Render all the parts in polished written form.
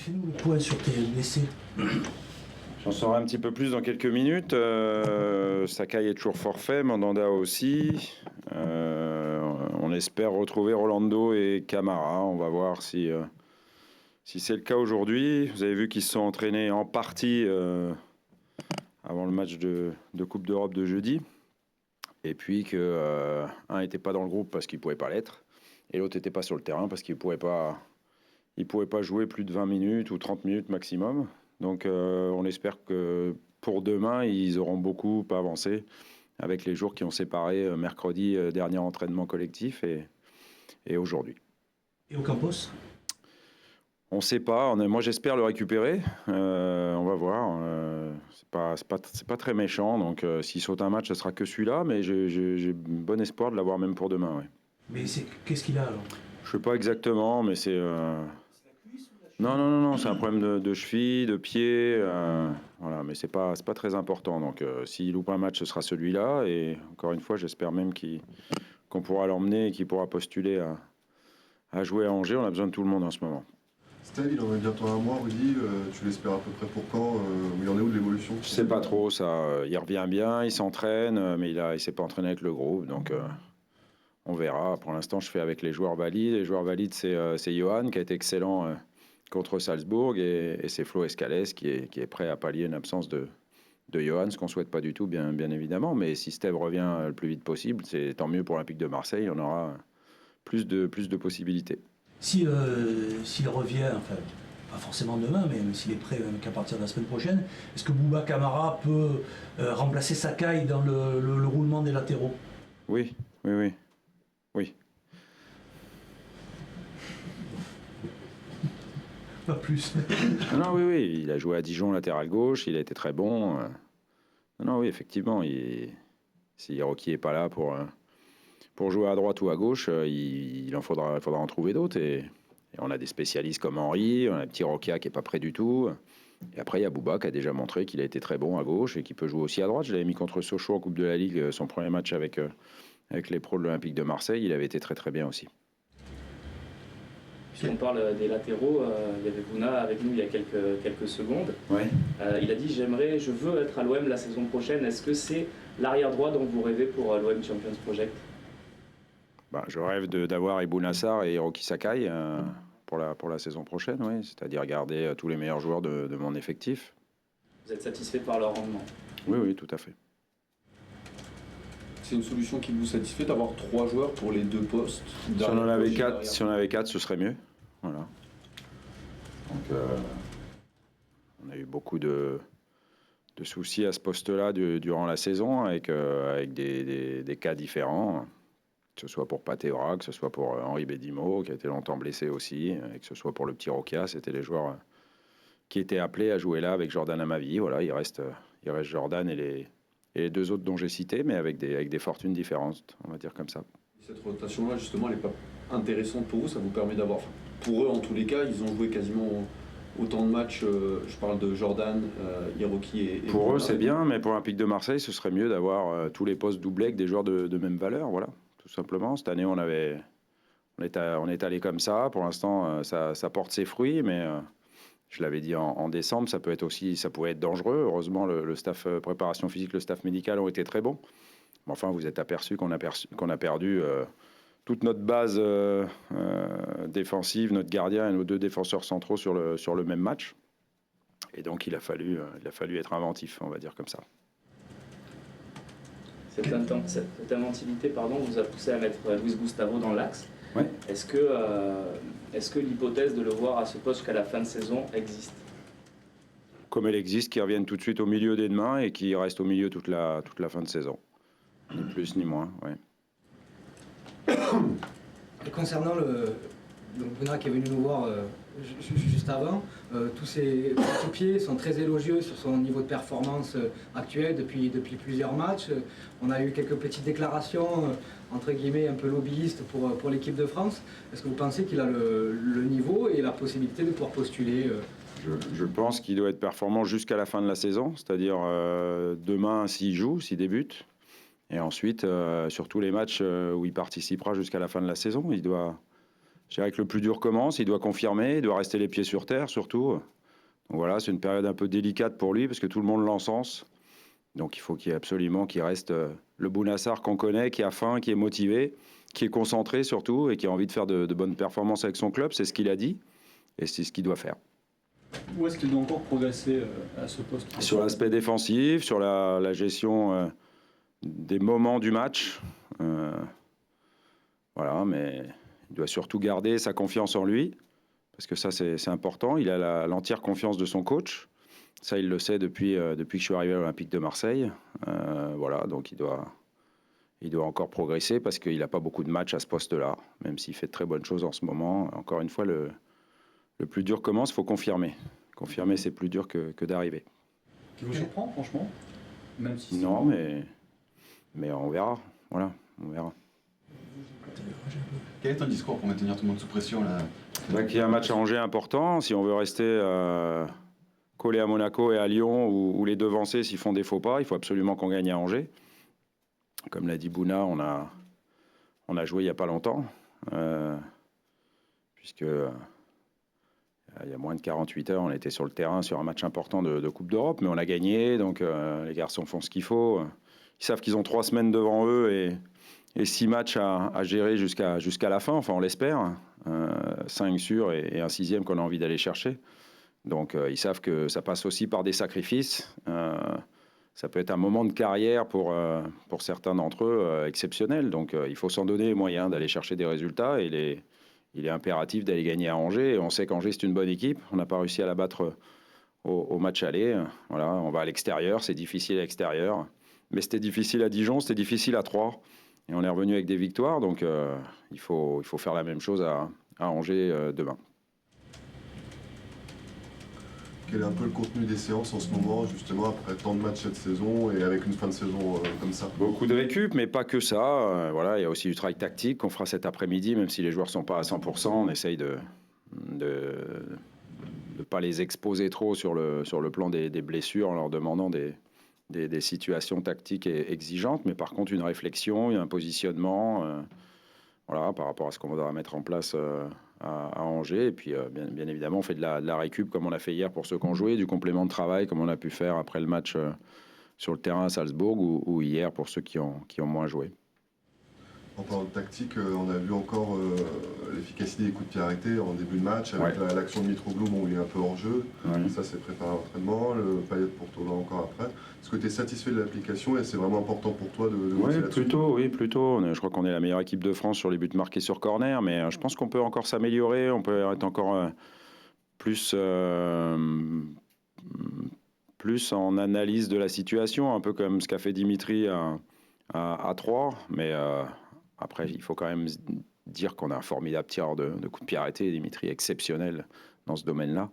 Fais-nous le point sur tes blessés. J'en saurai un petit peu plus dans quelques minutes. Sakai est toujours forfait, Mandanda aussi. On espère retrouver Rolando et Camara. On va voir si c'est le cas aujourd'hui. Vous avez vu qu'ils se sont entraînés en partie avant le match de Coupe d'Europe de jeudi. Et puis qu'un n'était pas dans le groupe parce qu'il ne pouvait pas l'être. Et l'autre n'était pas sur le terrain parce qu'il ne pouvait pas jouer plus de 20 minutes ou 30 minutes maximum. Donc on espère que pour demain, ils auront beaucoup avancé avec les jours qui ont séparé mercredi, dernier entraînement collectif, et aujourd'hui. Et Ocampos ? On ne sait pas. Moi, j'espère le récupérer. On va voir. C'est pas très méchant. Donc s'il saute un match, ce sera que celui-là. Mais j'ai bon espoir de l'avoir même pour demain. Ouais. Mais qu'est-ce qu'il a alors ? Je ne sais pas exactement, mais c'est... Non, c'est un problème de cheville, de pied, voilà, mais c'est pas très important. Donc, s'il loupe un match, ce sera celui-là. Et encore une fois, j'espère même qu'on pourra l'emmener et qu'il pourra postuler à jouer à Angers. On a besoin de tout le monde en ce moment. Steve, il en est bientôt un mois, Rudy. Tu l'espères à peu près pour quand il en est où de l'évolution ? Je sais pas trop ça. Il revient bien, il s'entraîne, mais il s'est pas entraîné avec le groupe. Donc, on verra. Pour l'instant, je fais avec les joueurs valides. Les joueurs valides, c'est Johan qui a été excellent contre Salzbourg, et c'est Flo Escalès qui est prêt à pallier une absence de Johan, ce qu'on ne souhaite pas du tout, bien évidemment. Mais si Steve revient le plus vite possible, c'est tant mieux pour l'Olympique de Marseille. On aura plus de possibilités. S'il revient, enfin, pas forcément demain, mais s'il est prêt qu'à partir de la semaine prochaine, est-ce que Bouba Camara peut remplacer Sakai dans le roulement des latéraux ? Oui. Pas plus. Non, oui. Il a joué à Dijon latéral gauche, il a été très bon. Non, oui, effectivement. Si Rocky n'est pas là pour jouer à droite ou à gauche, il faudra en trouver d'autres. Et on a des spécialistes comme Henry, on a un petit Rokia qui n'est pas prêt du tout. Et après, il y a Bouba qui a déjà montré qu'il a été très bon à gauche et qui peut jouer aussi à droite. Je l'avais mis contre Sochaux en Coupe de la Ligue, son premier match avec les pros de l'Olympique de Marseille. Il avait été très très bien aussi. Si on parle des latéraux, il y avait Bouna avec nous il y a quelques secondes. Ouais. Il a dit je veux être à l'OM la saison prochaine. Est-ce que c'est l'arrière droit dont vous rêvez pour l'OM Champions Project ? Je rêve d'avoir Ibou Nassar et Hiroki Sakai pour la saison prochaine, oui. C'est-à-dire garder tous les meilleurs joueurs de mon effectif. Vous êtes satisfait par leur rendement ? Oui, tout à fait. C'est une solution qui vous satisfait d'avoir 3 joueurs pour les 2 postes ? Si on en avait 4, ce serait mieux. Voilà. Donc, on a eu beaucoup de soucis à ce poste-là durant la saison avec des cas différents, que ce soit pour Patéora, que ce soit pour Henri Bédimo, qui a été longtemps blessé aussi, et que ce soit pour le petit Rokia. C'était les joueurs qui étaient appelés à jouer là avec Jordan Amavi. Voilà, il reste Jordan et les 2 autres dont j'ai cité, mais avec des fortunes différentes, on va dire comme ça. Cette rotation-là, justement, elle n'est pas intéressante pour vous. Ça vous permet d'avoir... Pour eux, en tous les cas, ils ont joué quasiment autant de matchs. Je parle de Jordan, Hiroki et... Pour eux, c'est bien, mais pour l'Olympique de Marseille, ce serait mieux d'avoir tous les postes doublés avec des joueurs de même valeur, voilà, tout simplement. Cette année, on est allé comme ça. Pour l'instant, ça porte ses fruits, mais... Je l'avais dit en décembre, ça pouvait être dangereux. Heureusement, le staff préparation physique, le staff médical ont été très bons. Mais enfin, vous êtes aperçu qu'on a perdu toute notre base défensive, notre gardien et nos 2 défenseurs centraux sur le même match. Et donc, il a fallu être inventif, on va dire comme ça. Cette inventivité vous a poussé à mettre Luis Gustavo dans l'axe. Ouais. Est-ce que l'hypothèse de le voir à ce poste jusqu'à la fin de saison existe ? Comme elle existe, qu'il revienne tout de suite au milieu dès demain et qu'il reste au milieu toute la fin de saison. Ni plus ni moins, ouais. Et concernant donc Bouna qui est venu nous voir juste avant, tous ses coéquipiers sont très élogieux sur son niveau de performance actuel depuis plusieurs matchs. On a eu quelques petites déclarations, entre guillemets, un peu lobbyistes pour l'équipe de France. Est-ce que vous pensez qu'il a le niveau et la possibilité de pouvoir postuler Je pense qu'il doit être performant jusqu'à la fin de la saison, c'est-à-dire demain s'il débute. Et ensuite, sur tous les matchs où il participera jusqu'à la fin de la saison, il doit je dirais que le plus dur commence, il doit confirmer, il doit rester les pieds sur terre surtout. Donc voilà, c'est une période un peu délicate pour lui parce que tout le monde l'encense. Donc il faut absolument qu'il reste le Bounassar qu'on connaît, qui a faim, qui est motivé, qui est concentré surtout et qui a envie de faire de bonnes performances avec son club. C'est ce qu'il a dit et c'est ce qu'il doit faire. Où est-ce qu'il doit encore progresser à ce poste? Sur l'aspect défensif, sur la gestion des moments du match. Voilà, mais il doit surtout garder sa confiance en lui, parce que ça, c'est important. Il a l'entière confiance de son coach. Ça, il le sait depuis que je suis arrivé à l'Olympique de Marseille. Voilà, donc il doit encore progresser, parce qu'il n'a pas beaucoup de matchs à ce poste-là, même s'il fait de très bonnes choses en ce moment. Encore une fois, le plus dur commence, il faut confirmer. Confirmer, c'est plus dur que d'arriver. Qui vous surprend, franchement? Même si Non, mais on verra. Voilà, on verra. Quel est ton discours pour maintenir tout le monde sous pression là? Il y a un match à Angers important. Si on veut rester collé à Monaco et à Lyon, ou les devancer s'ils font des faux pas, il faut absolument qu'on gagne à Angers. Comme l'a dit Bouna, on a joué il n'y a pas longtemps, puisque il y a moins de 48 heures, on était sur le terrain sur un match important de Coupe d'Europe, mais on a gagné, donc les garçons font ce qu'il faut. Ils savent qu'ils ont 3 semaines devant eux et 6 matchs à gérer jusqu'à la fin, enfin on l'espère. 5 sûrs et un 6e qu'on a envie d'aller chercher. Donc ils savent que ça passe aussi par des sacrifices. Ça peut être un moment de carrière pour certains d'entre eux exceptionnel. Donc il faut s'en donner les moyens d'aller chercher des résultats. Et il est impératif d'aller gagner à Angers. Et on sait qu'Angers, c'est une bonne équipe. On n'a pas réussi à la battre au match aller. Voilà, on va à l'extérieur. C'est difficile à l'extérieur. Mais c'était difficile à Dijon, c'était difficile à Troyes. Et on est revenu avec des victoires. Donc il faut faire la même chose à Angers demain. Quel est un peu le contenu des séances en ce moment, justement, après tant de matchs cette saison et avec une fin de saison comme ça? Beaucoup de récup, mais pas que ça. Voilà, il y a aussi du travail tactique qu'on fera cet après-midi, même si les joueurs ne sont pas à 100%. On essaye de pas les exposer trop sur le plan des blessures en leur demandant des situations tactiques exigeantes. Mais par contre, une réflexion, un positionnement voilà, par rapport à ce qu'on va mettre en place à Angers. Et puis, bien évidemment, on fait de la récup comme on a fait hier pour ceux qui ont joué, du complément de travail comme on a pu faire après le match sur le terrain à Salzbourg ou hier pour ceux qui ont moins joué. En parlant de tactique, on a vu encore l'efficacité des coups de pied arrêtés en début de match avec l'action de Mitroglou, bon, il est un peu hors jeu. Ouais. Ça, c'est préparé à l'entraînement. Le Payet pour Thauvin encore après. Est-ce que tu es satisfait de l'application et c'est vraiment important pour toi de Oui, plutôt. Je crois qu'on est la meilleure équipe de France sur les buts marqués sur corner, mais je pense qu'on peut encore s'améliorer. On peut être encore plus en analyse de la situation, un peu comme ce qu'a fait Dimitri à Troyes, mais après, il faut quand même dire qu'on a un formidable tireur de coups de pied arrêtés, Dimitri, exceptionnel dans ce domaine-là.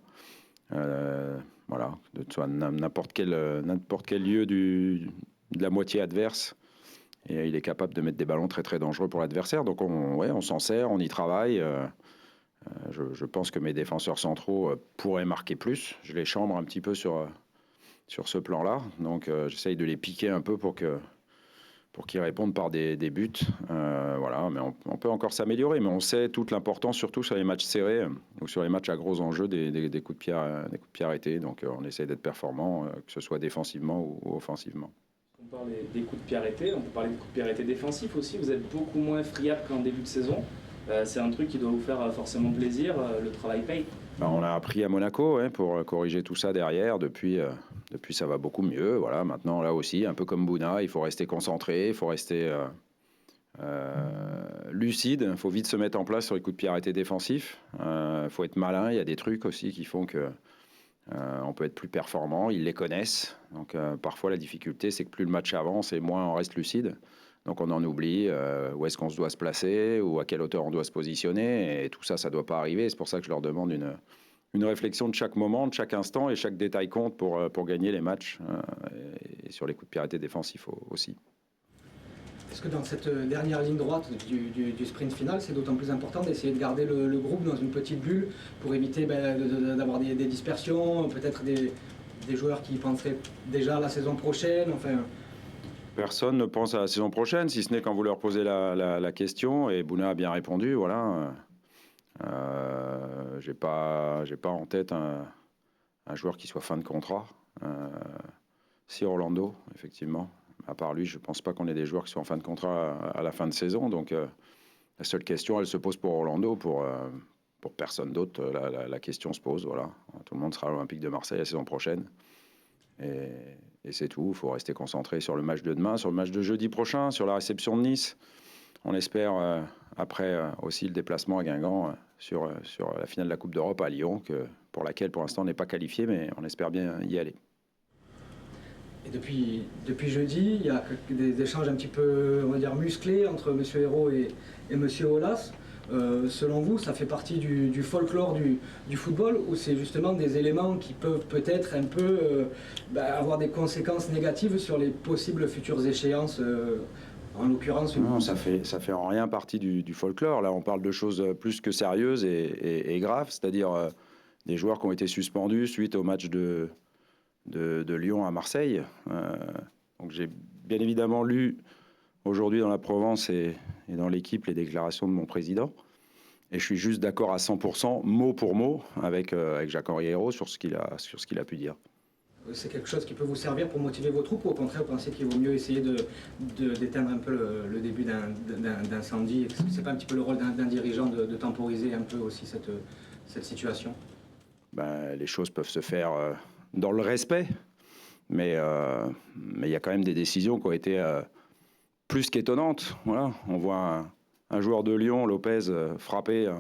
Voilà, de n'importe quel lieu de la moitié adverse, et il est capable de mettre des ballons très très dangereux pour l'adversaire. Donc on s'en sert, on y travaille. Je pense que mes défenseurs centraux pourraient marquer plus. Je les chambre un petit peu sur ce plan-là. Donc j'essaye de les piquer un peu pour qu'ils répondent par des buts. Voilà, mais on peut encore s'améliorer, mais on sait toute l'importance, surtout sur les matchs serrés ou sur les matchs à gros enjeux, des coups de pied arrêtés. Donc on essaie d'être performant, que ce soit défensivement ou offensivement. On parle des coups de pied arrêtés, on peut parler de coups de pied arrêtés défensifs aussi. Vous êtes beaucoup moins friable qu'en début de saison. C'est un truc qui doit vous faire forcément plaisir, le travail paye. On a appris à Monaco pour corriger tout ça derrière. Depuis, ça va beaucoup mieux. Voilà, maintenant, là aussi, un peu comme Bouna, il faut rester concentré, il faut rester lucide. Il faut vite se mettre en place sur les coups de pied arrêtés défensifs. Il faut être malin. Il y a des trucs aussi qui font que on peut être plus performant. Ils les connaissent. Donc, parfois, la difficulté, c'est que plus le match avance et moins on reste lucide. Donc on en oublie où est-ce qu'on se doit se placer ou à quelle hauteur on doit se positionner. Et tout ça, ça ne doit pas arriver. C'est pour ça que je leur demande une réflexion de chaque moment, de chaque instant. Et chaque détail compte pour gagner les matchs. Et sur les coups de pied arrêtés défensifs aussi. Est-ce que dans cette dernière ligne droite du sprint final, c'est d'autant plus important d'essayer de garder le groupe dans une petite bulle pour éviter d'avoir des dispersions, peut-être des joueurs qui penseraient déjà à la saison prochaine, enfin... Personne ne pense à la saison prochaine, si ce n'est quand vous leur posez la question, et Bouna a bien répondu, voilà. J'ai pas en tête un joueur qui soit fin de contrat. Si Orlando, effectivement. À part lui, je pense pas qu'on ait des joueurs qui sont en fin de contrat à la fin de saison. Donc la seule question, elle se pose pour Orlando, pour personne d'autre. La question se pose, voilà. Tout le monde sera à l'Olympique de Marseille la saison prochaine. Et c'est tout. Il faut rester concentré sur le match de demain, sur le match de jeudi prochain, sur la réception de Nice. On espère, après aussi le déplacement à Guingamp, sur la finale de la Coupe d'Europe à Lyon, pour laquelle pour l'instant on n'est pas qualifié, mais on espère bien y aller. Et depuis jeudi, il y a des échanges un petit peu, on va dire, musclés entre M. Hérault et M. Aulas. Selon vous, ça fait partie du folklore du football, ou c'est justement des éléments qui peuvent peut-être un peu avoir des conséquences négatives sur les possibles futures échéances, en l'occurrence? Non, ça fait en rien partie du folklore. Là, on parle de choses plus que sérieuses et graves, c'est-à-dire des joueurs qui ont été suspendus suite au match de Lyon à Marseille. Donc j'ai bien évidemment lu aujourd'hui dans la Provence et dans l'équipe les déclarations de mon président. Et je suis juste d'accord à 100%, mot pour mot, avec Jacques-Henri Hérault sur ce qu'il a pu dire. C'est quelque chose qui peut vous servir pour motiver vos troupes, ou au contraire, vous pensez qu'il vaut mieux essayer d'éteindre un peu le début d'incendie? C'est pas un petit peu le rôle d'un dirigeant de temporiser un peu aussi cette situation? Les choses peuvent se faire dans le respect, mais il y a quand même des décisions qui ont été plus qu'étonnantes. Voilà. On voit un joueur de Lyon, Lopez, frapper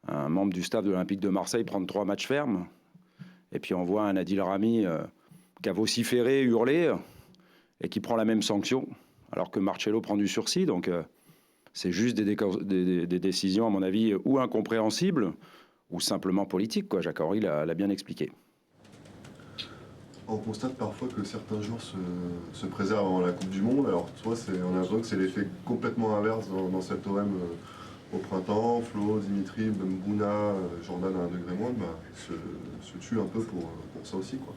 un membre du staff de l'Olympique de Marseille, prendre 3 matchs fermes. Et puis on voit un Adil Rami qui a vociféré, hurlé, et qui prend la même sanction, alors que Marcello prend du sursis. Donc c'est juste des décisions, à mon avis, ou incompréhensibles, ou simplement politiques, quoi. Jacques-Henri l'a bien expliqué. On constate parfois que certains joueurs se préservent avant la Coupe du Monde. Alors, soit on a l'impression que c'est l'effet complètement inverse dans cet OM au printemps. Flo, Dimitri, même Bouna, Jordan à un degré moindre, se tuent un peu pour ça aussi, quoi.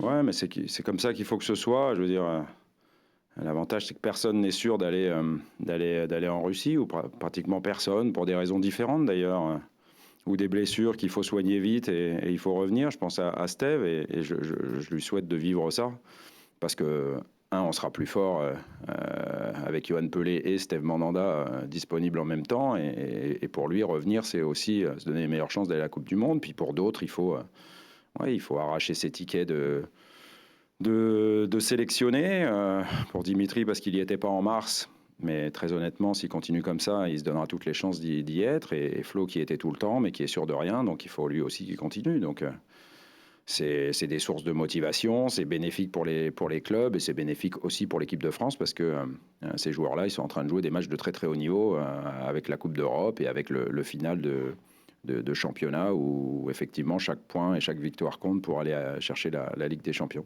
Ouais, mais c'est comme ça qu'il faut que ce soit. Je veux dire, l'avantage, c'est que personne n'est sûr d'aller en Russie, ou pratiquement personne, pour des raisons différentes d'ailleurs. Ou des blessures qu'il faut soigner vite et il faut revenir. Je pense à Steve et je lui souhaite de vivre ça. Parce que, on sera plus fort avec Yoann Pelé et Steve Mandanda disponibles en même temps. Et pour lui, revenir, c'est aussi se donner les meilleures chances d'aller à la Coupe du Monde. Puis pour d'autres, il faut arracher ses tickets de sélectionner. Pour Dimitri, parce qu'il n'y était pas en mars. Mais très honnêtement, s'il continue comme ça, il se donnera toutes les chances d'y être. Et Flo qui était tout le temps, mais qui est sûr de rien, donc il faut lui aussi qu'il continue. Donc c'est des sources de motivation, c'est bénéfique pour les clubs et c'est bénéfique aussi pour l'équipe de France parce que ces joueurs-là, ils sont en train de jouer des matchs de très très haut niveau avec la Coupe d'Europe et avec le final de championnat où effectivement chaque point et chaque victoire compte pour aller chercher la Ligue des Champions.